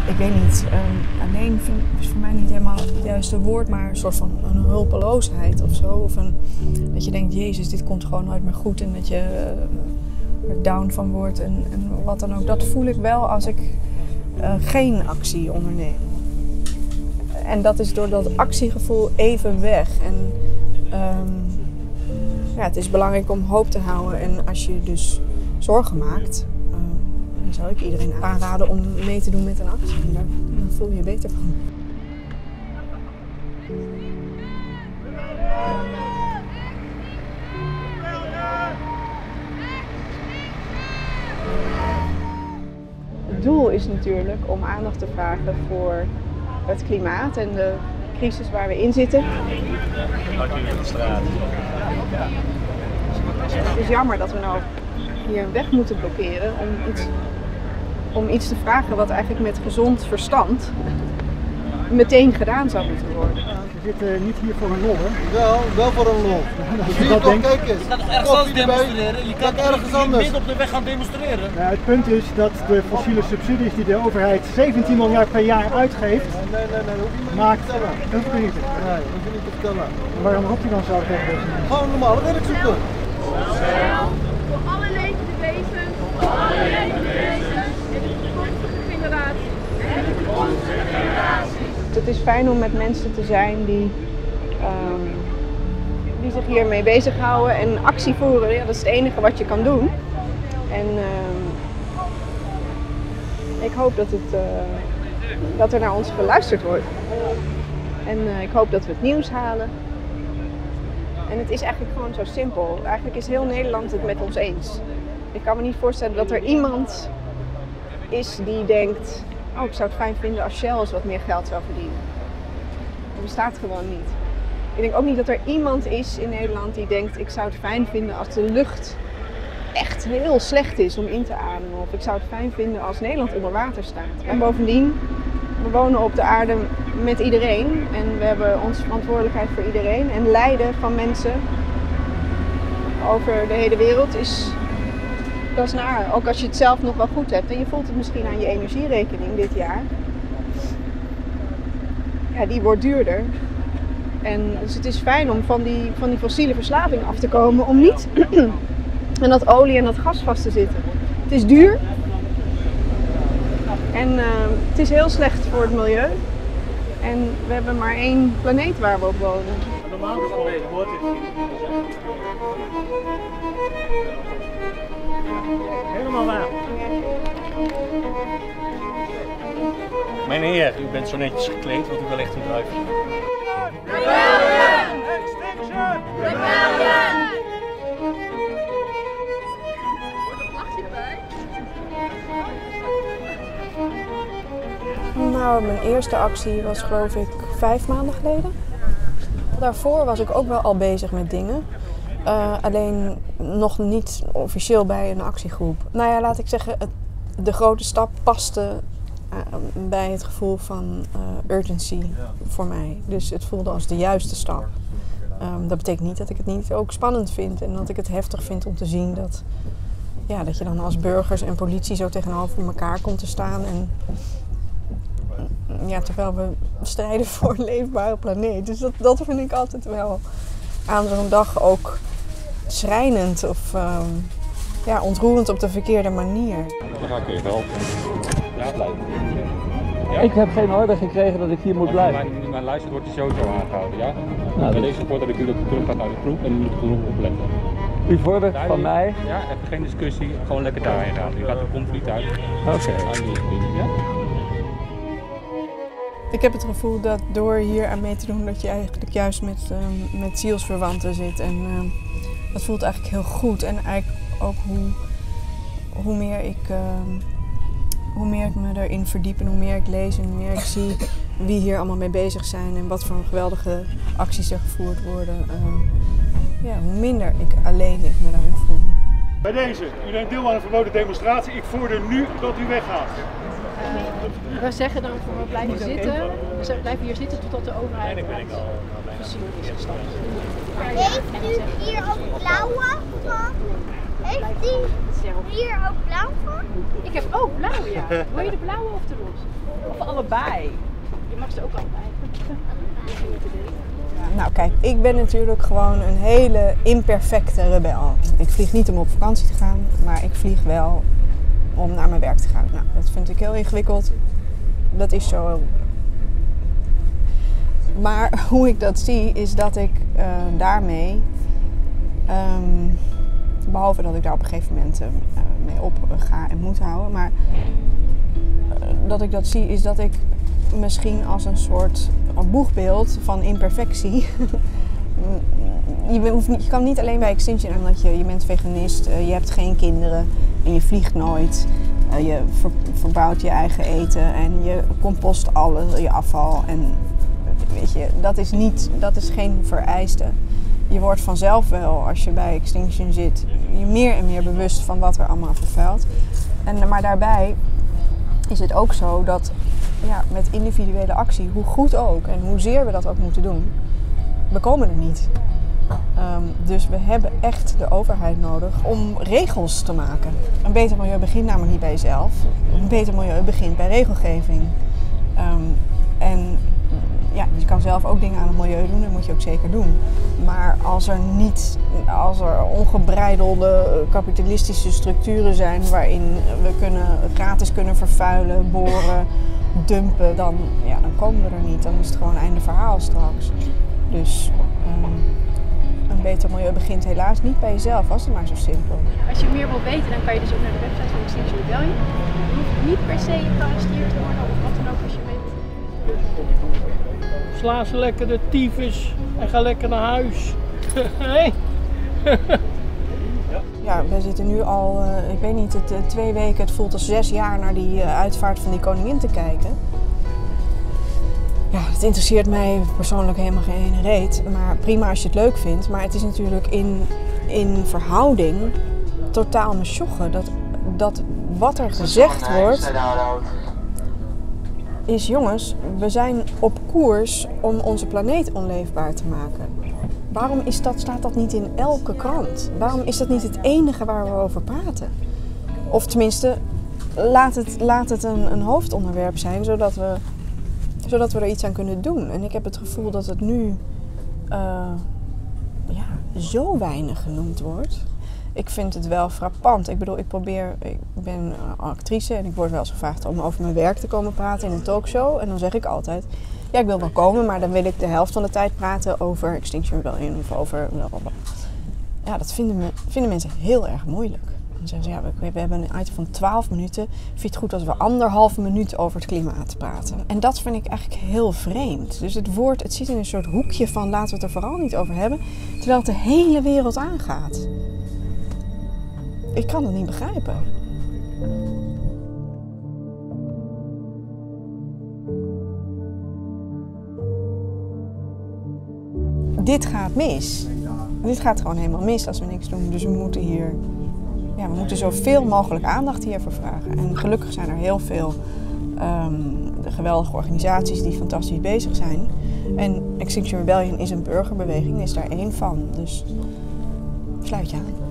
ik weet niet, alleen is voor mij niet helemaal het juiste woord, maar een soort van een hulpeloosheid of zo. Of dat je denkt, Jezus, dit komt gewoon nooit meer goed en dat je er down van wordt en wat dan ook. Dat voel ik wel als ik geen actie onderneem. En dat is door dat actiegevoel even weg. En ja, het is belangrijk om hoop te houden en als je dus zorgen maakt, dan zou ik iedereen aanraden om mee te doen met een actie. Daar voel je je beter van. Het doel is natuurlijk om aandacht te vragen voor het klimaat en de crisis waar we in zitten. Het is jammer dat we nou hier een weg moeten blokkeren om iets te vragen wat eigenlijk met gezond verstand meteen gedaan zou moeten worden. We zitten niet hier voor een lol, hè? Wel voor een lol. Zie je toch, kijk eens. Je gaat toch ergens anders demonstreren? Je kan ergens anders. midden op de weg gaan demonstreren? Nou, het punt is dat de fossiele subsidies die de overheid 17 miljard per jaar uitgeeft, Nee, dat hoef je niet maakt... te vertellen. Dat hoef je niet. Nee, dat hoef je niet te vertellen. En waarom roept hij dan zo tegen deze mensen? Gewoon normale werk zoeken. Voor alle levende wezens. Voor alle levende wezens. En de toekomstige generatie. En de toekomstige generatie. Het is fijn om met mensen te zijn die zich hiermee bezighouden en actie voeren. Ja, dat is het enige wat je kan doen. En ik hoop dat er naar ons geluisterd wordt. En ik hoop dat we het nieuws halen. En het is eigenlijk gewoon zo simpel. Eigenlijk is heel Nederland het met ons eens. Ik kan me niet voorstellen dat er iemand is die denkt, oh, ik zou het fijn vinden als Shell eens wat meer geld zou verdienen. Dat bestaat gewoon niet. Ik denk ook niet dat er iemand is in Nederland die denkt, ik zou het fijn vinden als de lucht echt heel slecht is om in te ademen. Of ik zou het fijn vinden als Nederland onder water staat. En bovendien, we wonen op de aarde met iedereen en we hebben onze verantwoordelijkheid voor iedereen. En lijden van mensen over de hele wereld dat is naar. Ook als je het zelf nog wel goed hebt en je voelt het misschien aan je energierekening dit jaar. Ja, die wordt duurder. En dus het is fijn om van die fossiele verslaving af te komen, om niet aan dat olie en dat gas vast te zitten. Het is duur en het is heel slecht voor het milieu. En we hebben maar één planeet waar we op wonen. Normaal is het woord helemaal waar. Meneer, u bent zo netjes gekleed, want u wel echt een druifje. Rebellion! Extinction! Rebellion! Nou, mijn eerste actie was geloof ik 5 maanden geleden. Daarvoor was ik ook wel al bezig met dingen. Alleen nog niet officieel bij een actiegroep. Nou ja, laat ik zeggen, de grote stap paste bij het gevoel van urgency voor mij. Dus het voelde als de juiste stap. Dat betekent niet dat ik het niet ook spannend vind en dat ik het heftig vind om te zien dat je dan als burgers en politie zo tegenover elkaar komt te staan. En ja, terwijl we strijden voor een leefbare planeet. Dus dat vind ik altijd wel aan zo'n dag ook schrijnend of ontroerend op de verkeerde manier. Dan ga ik even helpen. Ja, blijven. Ja? Ik heb geen orde gekregen dat ik hier moet blijven. Mijn lijst wordt sowieso aangehouden, ja? Nou, bij deze rapport dat ik u terug gaat naar de groep en u moet genoeg opletten. U vordert van mij? Ja, even geen discussie, gewoon lekker daarheen gaan. U gaat er complete uit. Oké. Ja? Ik heb het gevoel dat door hier aan mee te doen dat je eigenlijk juist met zielsverwanten zit. En dat voelt eigenlijk heel goed. En eigenlijk ook hoe meer ik me erin verdiep en hoe meer ik lees en hoe meer ik zie wie hier allemaal mee bezig zijn en wat voor geweldige acties er gevoerd worden, hoe minder ik alleen me daarin voel. Bij deze, u neemt deel aan een verboden demonstratie. Ik vorder nu dat u weggaat. We zeggen dan we blijven zitten. We blijven hier zitten totdat de overheid voorzien is gestapt. Heeft u hier ook klauwen van? Heeft die hier ook blauw van? Ik heb ook blauw, ja. Wil je de blauwe of de roze? Of allebei. Je mag ze ook allebei. Nou kijk, ik ben natuurlijk gewoon een hele imperfecte rebel. Ik vlieg niet om op vakantie te gaan, maar ik vlieg wel om naar mijn werk te gaan. Nou, dat vind ik heel ingewikkeld. Dat is zo. Maar hoe ik dat zie, is dat ik daarmee, behalve dat ik daar op een gegeven moment mee op ga en moet houden, maar dat ik dat zie, is dat ik misschien als een soort boegbeeld van imperfectie. Je kan niet alleen bij Extinction, omdat je bent veganist, je hebt geen kinderen en je vliegt nooit. Je verbouwt je eigen eten en je compost alles, je afval. En weet je, dat is geen vereiste. Je wordt vanzelf wel, als je bij Extinction zit, je meer en meer bewust van wat er allemaal vervuilt. Maar daarbij is het ook zo dat met individuele actie, hoe goed ook en hoezeer we dat ook moeten doen, we komen er niet. Dus we hebben echt de overheid nodig om regels te maken. Een beter milieu begint namelijk niet bij jezelf. Een beter milieu begint bij regelgeving. En je kan zelf ook dingen aan het milieu doen, dat moet je ook zeker doen. Maar als er ongebreidelde kapitalistische structuren zijn waarin we gratis kunnen vervuilen, boren, dumpen, dan komen we er niet. Dan is het gewoon einde verhaal straks. Dus een beter milieu begint helaas niet bij jezelf, was het maar zo simpel. Als je meer wilt weten, dan kan je dus ook naar de website van Extinction Rebellion. Je hoeft niet per se gearresteerd te worden of wat dan ook als je bent. Sla ze lekker de tyfus en ga lekker naar huis. Hey? Ja, we zitten nu al, 2 weken, het voelt als 6 jaar naar die uitvaart van die koningin te kijken. Ja, het interesseert mij persoonlijk helemaal geen reet, maar prima als je het leuk vindt. Maar het is natuurlijk in verhouding totaal me sjoggen dat wat er gezegd wordt is, jongens, we zijn op koers om onze planeet onleefbaar te maken. Waarom staat dat niet in elke krant? Waarom is dat niet het enige waar we over praten? Of tenminste, laat het een hoofdonderwerp zijn, zodat we er iets aan kunnen doen. En ik heb het gevoel dat het nu zo weinig genoemd wordt. Ik vind het wel frappant. Ik bedoel, ik ben actrice en ik word wel eens gevraagd om over mijn werk te komen praten in een talkshow. En dan zeg ik altijd, ja, ik wil wel komen, maar dan wil ik de helft van de tijd praten over Extinction Rebellion of over blablabla. Ja, dat vinden mensen heel erg moeilijk. Dan zeggen ze, we hebben een item van 12 minuten. Vind je het goed als we 1,5 minuut over het klimaat praten? En dat vind ik eigenlijk heel vreemd. Dus het zit in een soort hoekje van laten we het er vooral niet over hebben, terwijl het de hele wereld aangaat. Ik kan het niet begrijpen. Dit gaat mis. Dit gaat gewoon helemaal mis als we niks doen. Dus we moeten zoveel mogelijk aandacht hiervoor vragen. En gelukkig zijn er heel veel geweldige organisaties die fantastisch bezig zijn. En Extinction Rebellion is een burgerbeweging, is daar één van. Dus sluit je aan.